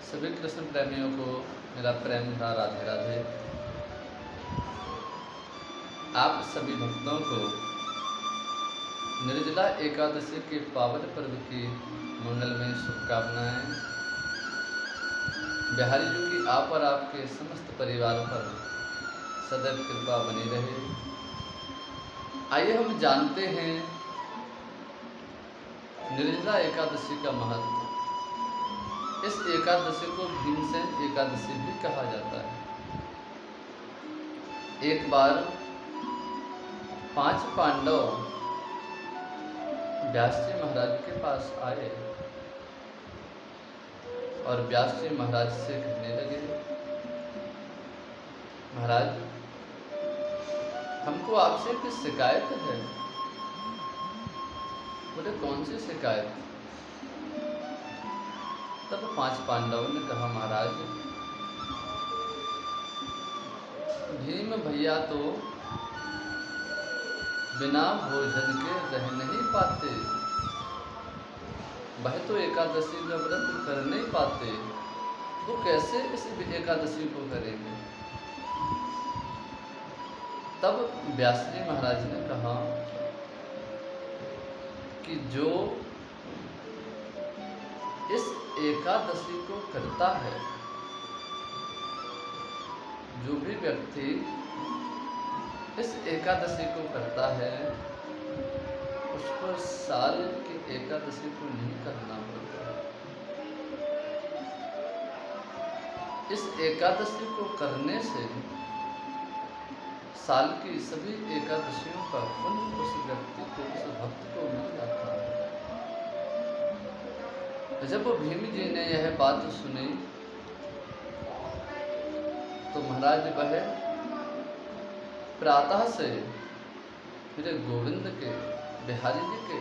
सभी कृष्ण प्रेमियों को मेरा प्रेम भरा राधे राधे। आप सभी भक्तों को निर्जला एकादशी के पावन पर्व की मंगलमय शुभकामनाएं। बिहारी जी की आप और आपके समस्त परिवार पर सदैव कृपा बनी रहे। आइए हम जानते हैं निर्जला एकादशी का महत्व। इस एकादशी को भीमसेन एकादशी भी कहा जाता है। एक बार 5 पांडव व्यास जी महाराज के पास आए और व्यास जी महाराज से कहने लगे, महाराज हमको आपसे कुछ शिकायत है। बोले कौन सी शिकायत? तब 5 पांडवों ने कहा, महाराज भीम भैया तो बिना भोजन के रह नहीं पाते, वह तो एकादशी का व्रत कर नहीं पाते, वो कैसे इस एकादशी को करेंगे? तब व्यास जी महाराज ने कहा कि जो इस एकादशी को करता है, जो भी व्यक्ति इस एकादशी को करता है, उसको साल की एकादशी को नहीं करना पड़ता। इस एकादशी को करने से साल की सभी एकादशियों का पुण्य उस व्यक्ति को, उस भक्त को मिल जाता है। जब भीम जी ने यह बात सुनी तो महाराज वह प्रातः से मेरे गोविंद के, बिहारी जी के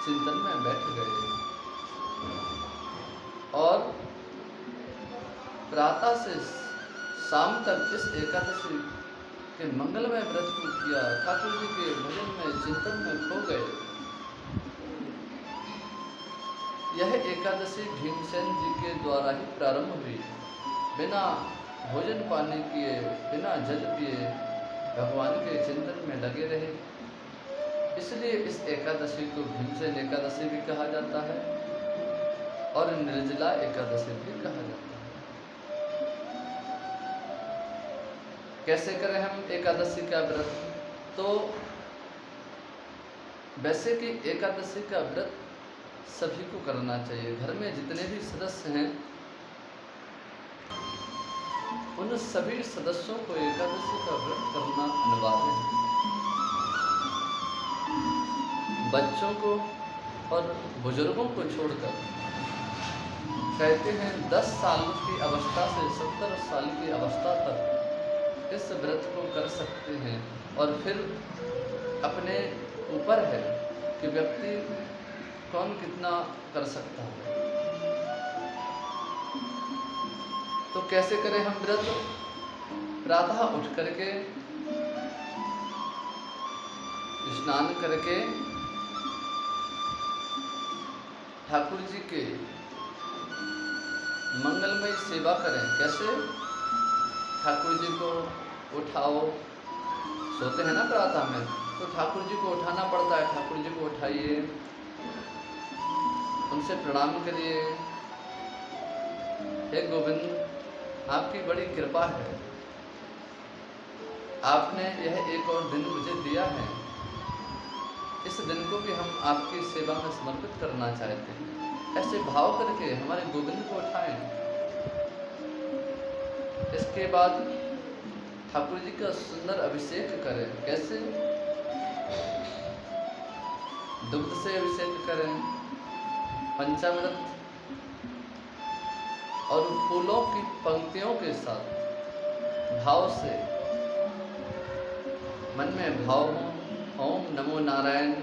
चिंतन में बैठ गए और प्रातः से शाम तक इस एकादशी के मंगलमय व्रत को किया। ठाकुर जी के भजन में, चिंतन में खो गए। यह एकादशी भीमसेन जी के द्वारा ही प्रारंभ हुई। बिना भोजन पानी किए, बिना जल पिए भगवान के चिंतन में लगे रहे। इसलिए इस एकादशी को भीमसेन एकादशी भी कहा जाता है और निर्जला एकादशी भी कहा जाता है। कैसे करें हम एकादशी का व्रत? तो वैसे कि एकादशी का व्रत सभी को करना चाहिए। घर में जितने भी सदस्य हैं, उन सभी सदस्यों को एकादशी का व्रत करना अनिवार्य है। बच्चों को और बुजुर्गों को छोड़कर कहते हैं 10 साल की अवस्था से 70 साल की अवस्था तक इस व्रत को कर सकते हैं और फिर अपने ऊपर है कि व्यक्ति कौन कितना कर सकता है। तो कैसे करें हम व्रत? प्रातः उठ करके, स्नान करके ठाकुर जी के मंगलमय सेवा करें। कैसे? ठाकुर जी को उठाओ, सोते हैं ना प्रातः में, तो ठाकुर जी को उठाना पड़ता है। ठाकुर जी को उठाइए, उनसे प्रणाम करिए। हे गोविंद, आपकी बड़ी कृपा है, आपने यह एक और दिन मुझे दिया है। इस दिन को भी हम आपकी सेवा में समर्पित करना चाहते हैं। ऐसे भाव करके हमारे गोविंद को उठाएं। इसके बाद ठाकुर जी का सुंदर अभिषेक करें। कैसे? दुग्ध से अभिषेक करें, पंचामृत और फूलों की पंक्तियों के साथ भाव से, मन में भाव हो, ओम नमो नारायण,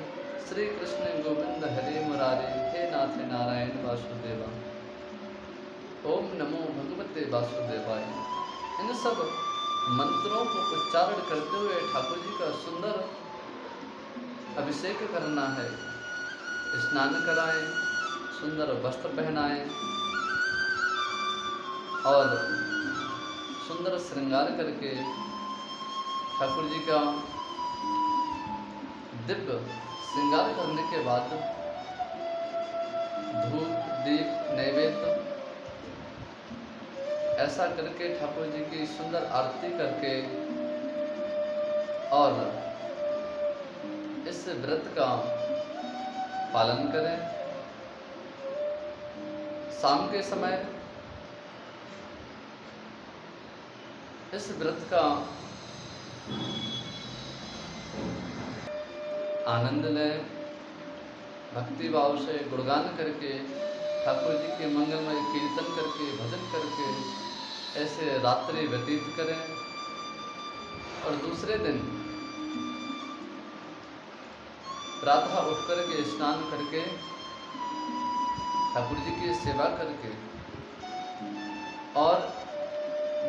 श्री कृष्ण गोविंद हरे मुरारे, हे नाथ नारायण वासुदेवा, ओम नमो भगवते वासुदेवाय। इन सब मंत्रों को उच्चारण करते हुए ठाकुर जी का सुंदर अभिषेक करना है। स्नान कराएं, सुंदर वस्त्र पहनाएं, और सुंदर श्रृंगार करके ठाकुर जी का दिव्य श्रृंगार करने के बाद धूप दीप नैवेद्य ऐसा करके ठाकुर जी की सुंदर आरती करके और इस व्रत का पालन करें। शाम के समय इस व्रत का आनंद लें, भक्ति भाव से गुणगान करके ठाकुर जी के मंगलमय कीर्तन करके भजन करके ऐसे रात्रि व्यतीत करें। और दूसरे दिन प्रातः उठ करके स्नान करके ठाकुर जी की सेवा करके और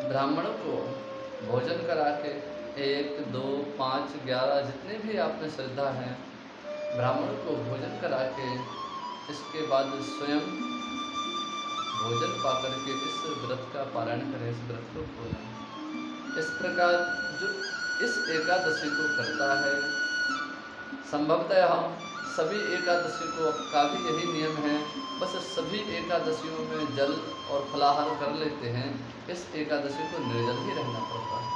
ब्राह्मणों को भोजन करा के 1, 2, 5, 11 जितने भी आप में श्रद्धा है ब्राह्मणों को भोजन करा के इसके बाद स्वयं भोजन पा करके इस व्रत का पालन करें, इस व्रत को खोलें। इस प्रकार जो इस एकादशी को करता है, संभवतः सभी एकादशी का भी यही नियम है, बस सभी एकादशियों में जल और फलाहार कर लेते हैं, इस एकादशी को निर्जल ही रहना पड़ता है।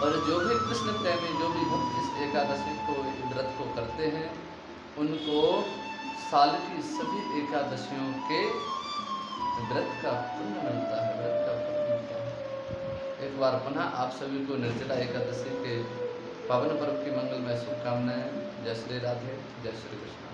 और जो भी कृष्ण प्रेमी, जो भी भक्त इस एकादशी को, व्रत को करते हैं, उनको साल की सभी एकादशियों के व्रत का पुण्य मिलता है, व्रत का फल मिलता है। एक बार पुनः आप सभी को निर्जला एकादशी के पावन पर्व की मंगलमय शुभकामनाएं। जय श्री राधे, जय श्री कृष्ण।